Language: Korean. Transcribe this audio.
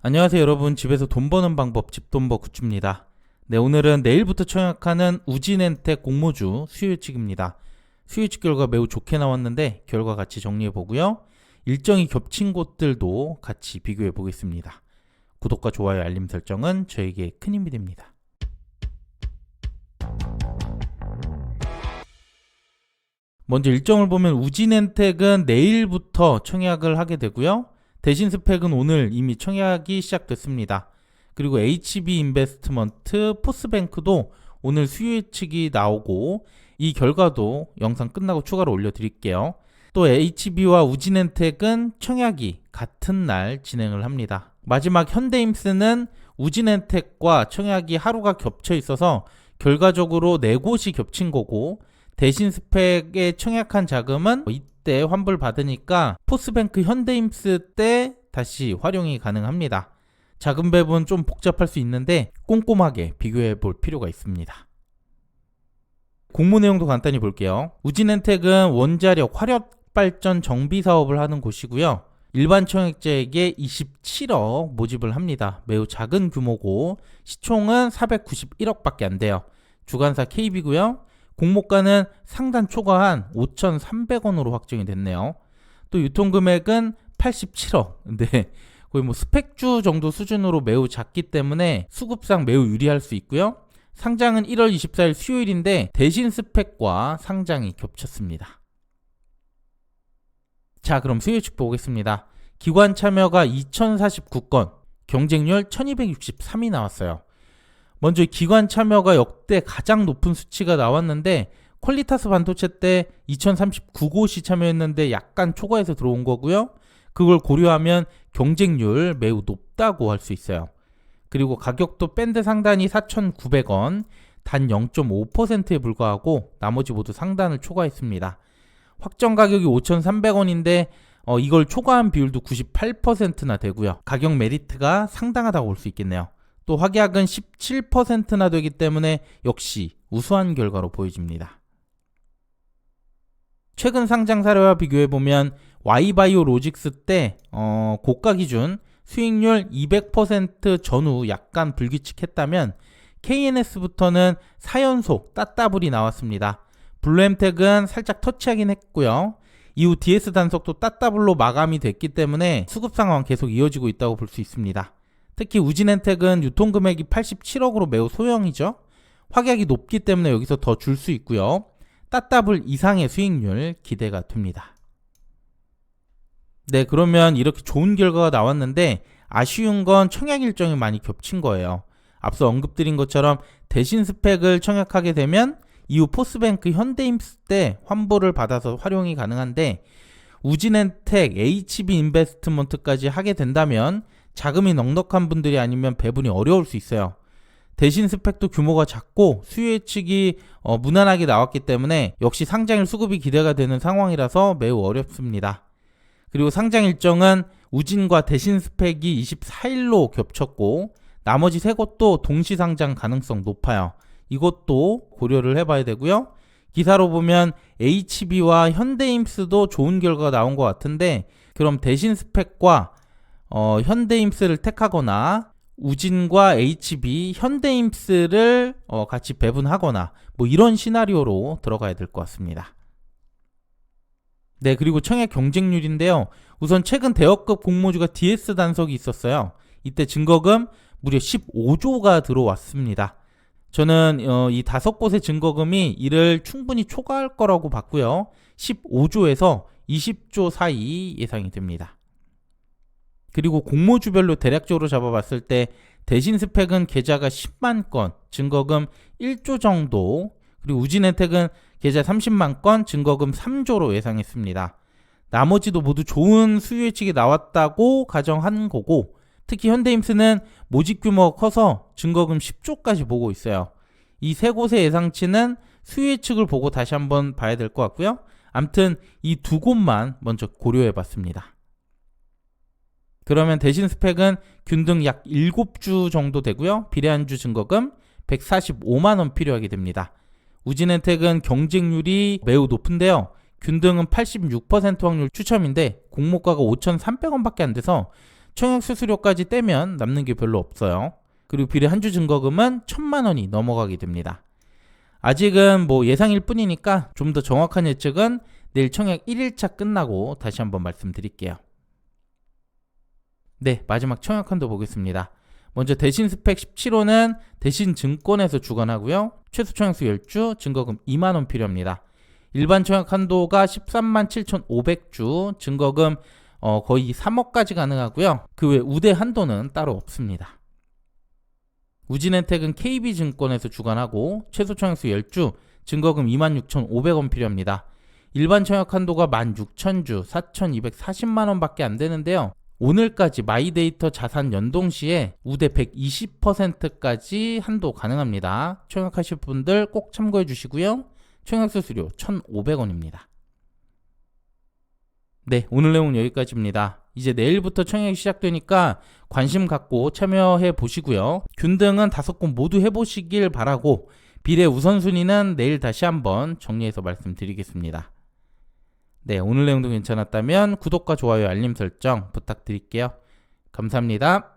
안녕하세요 여러분. 집에서 돈 버는 방법 집돈버 굿즈입니다. 네, 오늘은 내일부터 청약하는 우진엔텍 공모주 수요 예측입니다. 수요 예측 결과 매우 좋게 나왔는데 결과 같이 정리해 보고요. 일정이 겹친 곳들도 같이 비교해 보겠습니다. 구독과 좋아요 알림 설정은 저에게 큰 힘이 됩니다. 먼저 일정을 보면 우진엔텍은 내일부터 청약을 하게 되고요. 대신 스펙은 오늘 이미 청약이 시작됐습니다. 그리고 HB인베스트먼트, 포스뱅크도 오늘 수요 예측이 나오고 이 결과도 영상 끝나고 추가로 올려드릴게요. 또 HB와 우진엔텍은 청약이 같은 날 진행을 합니다. 마지막 현대임스는 우진엔텍과 청약이 하루가 겹쳐 있어서 결과적으로 4곳이 겹친 거고, 대신 스펙에 청약한 자금은 이때 환불 받으니까 포스뱅크 현대임스 때 다시 활용이 가능합니다. 자금 배분 좀 복잡할 수 있는데 꼼꼼하게 비교해 볼 필요가 있습니다. 공모 내용도 간단히 볼게요. 우진엔텍은 원자력 화력 발전 정비 사업을 하는 곳이고요. 일반 청약자에게 27억 모집을 합니다. 매우 작은 규모고 시총은 491억밖에 안 돼요. 주관사 KB고요. 공모가는 상단 초과한 5,300원으로 확정이 됐네요. 또 유통금액은 87억. 근데 거의 뭐 스펙주 정도 수준으로 매우 작기 때문에 수급상 매우 유리할 수 있고요. 상장은 1월 24일 수요일인데 대신 스펙과 상장이 겹쳤습니다. 자, 그럼 수요 예측 보겠습니다. 기관 참여가 2049건, 경쟁률 1263이 나왔어요. 먼저 기관 참여가 역대 가장 높은 수치가 나왔는데 퀄리타스 반도체 때 2039곳이 참여했는데 약간 초과해서 들어온 거고요. 그걸 고려하면 경쟁률 매우 높다고 할 수 있어요. 그리고 가격도 밴드 상단이 4,900원, 단 0.5%에 불과하고 나머지 모두 상단을 초과했습니다. 확정 가격이 5,300원인데 이걸 초과한 비율도 98%나 되고요. 가격 메리트가 상당하다고 볼 수 있겠네요. 또 확약은 17%나 되기 때문에 역시 우수한 결과로 보여집니다. 최근 상장 사례와 비교해보면 Y바이오 로직스 때 고가 기준 수익률 200% 전후 약간 불규칙했다면 KNS부터는 4연속 따따블이 나왔습니다. 블루엠텍은 살짝 터치하긴 했고요. 이후 DS 단속도 따따블로 마감이 됐기 때문에 수급 상황 계속 이어지고 있다고 볼 수 있습니다. 특히 우진엔텍은 유통금액이 87억으로 매우 소형이죠. 확약이 높기 때문에 여기서 더 줄 수 있고요. 따따블 이상의 수익률 기대가 됩니다. 네, 그러면 이렇게 좋은 결과가 나왔는데 아쉬운 건 청약 일정이 많이 겹친 거예요. 앞서 언급드린 것처럼 대신 스펙을 청약하게 되면 이후 포스뱅크 현대임스 때 환불을 받아서 활용이 가능한데 우진엔텍, HB인베스트먼트까지 하게 된다면 자금이 넉넉한 분들이 아니면 배분이 어려울 수 있어요. 대신 스펙도 규모가 작고 수요 예측이 무난하게 나왔기 때문에 역시 상장일 수급이 기대가 되는 상황이라서 매우 어렵습니다. 그리고 상장 일정은 우진과 대신 스펙이 24일로 겹쳤고 나머지 3곳도 동시 상장 가능성 높아요. 이것도 고려를 해봐야 되고요. 기사로 보면 HB와 현대임스도 좋은 결과가 나온 것 같은데 그럼 대신 스펙과 현대임스를 택하거나 우진과 HB, 현대임스를 같이 배분하거나 뭐 이런 시나리오로 들어가야 될 것 같습니다. 네, 그리고 청약 경쟁률인데요. 우선 최근 대여급 공모주가 DS 단속이 있었어요. 이때 증거금 무려 15조가 들어왔습니다. 저는 이 5곳의 증거금이 이를 충분히 초과할 거라고 봤고요. 15조에서 20조 사이 예상이 됩니다. 그리고 공모주별로 대략적으로 잡아봤을 때 대신 스펙은 계좌가 10만 건, 증거금 1조 정도, 그리고 우진엔텍은 계좌 30만 건, 증거금 3조로 예상했습니다. 나머지도 모두 좋은 수요 예측이 나왔다고 가정한 거고 특히 현대임스는 모집 규모가 커서 증거금 10조까지 보고 있어요. 이 3곳의 예상치는 수요 예측을 보고 다시 한번 봐야 될 것 같고요. 암튼 이 2곳만 먼저 고려해봤습니다. 그러면 대신 스펙은 균등 약 7주 정도 되고요. 비례한주 증거금 145만원 필요하게 됩니다. 우진엔텍은 경쟁률이 매우 높은데요. 균등은 86% 확률 추첨인데 공모가가 5,300원밖에 안 돼서 청약 수수료까지 떼면 남는 게 별로 없어요. 그리고 비례 한 주 증거금은 1,000만 원이 넘어가게 됩니다. 아직은 예상일 뿐이니까 좀 더 정확한 예측은 내일 청약 1일차 끝나고 다시 한번 말씀드릴게요. 네, 마지막 청약 한도 보겠습니다. 먼저 대신 스펙 17호는 대신증권에서 주관하고요. 최소 청약수 10주, 증거금 2만 원 필요합니다. 일반 청약 한도가 13만 7,500주, 증거금 거의 3억까지 가능하고요. 그 외 우대 한도는 따로 없습니다. 우진혜택은 KB증권에서 주관하고 최소 청약수 10주, 증거금 26,500원 필요합니다. 일반 청약 한도가 16,000주, 4,240만 원밖에 안 되는데요. 오늘까지 마이데이터 자산 연동 시에 우대 120%까지 한도 가능합니다. 청약하실 분들 꼭 참고해 주시고요. 청약 수수료 1,500원입니다. 네, 오늘 내용은 여기까지입니다. 이제 내일부터 청약이 시작되니까 관심 갖고 참여해 보시고요. 균등은 5건 모두 해보시길 바라고 비례 우선순위는 내일 다시 한번 정리해서 말씀드리겠습니다. 네, 오늘 내용도 괜찮았다면 구독과 좋아요, 알림 설정 부탁드릴게요. 감사합니다.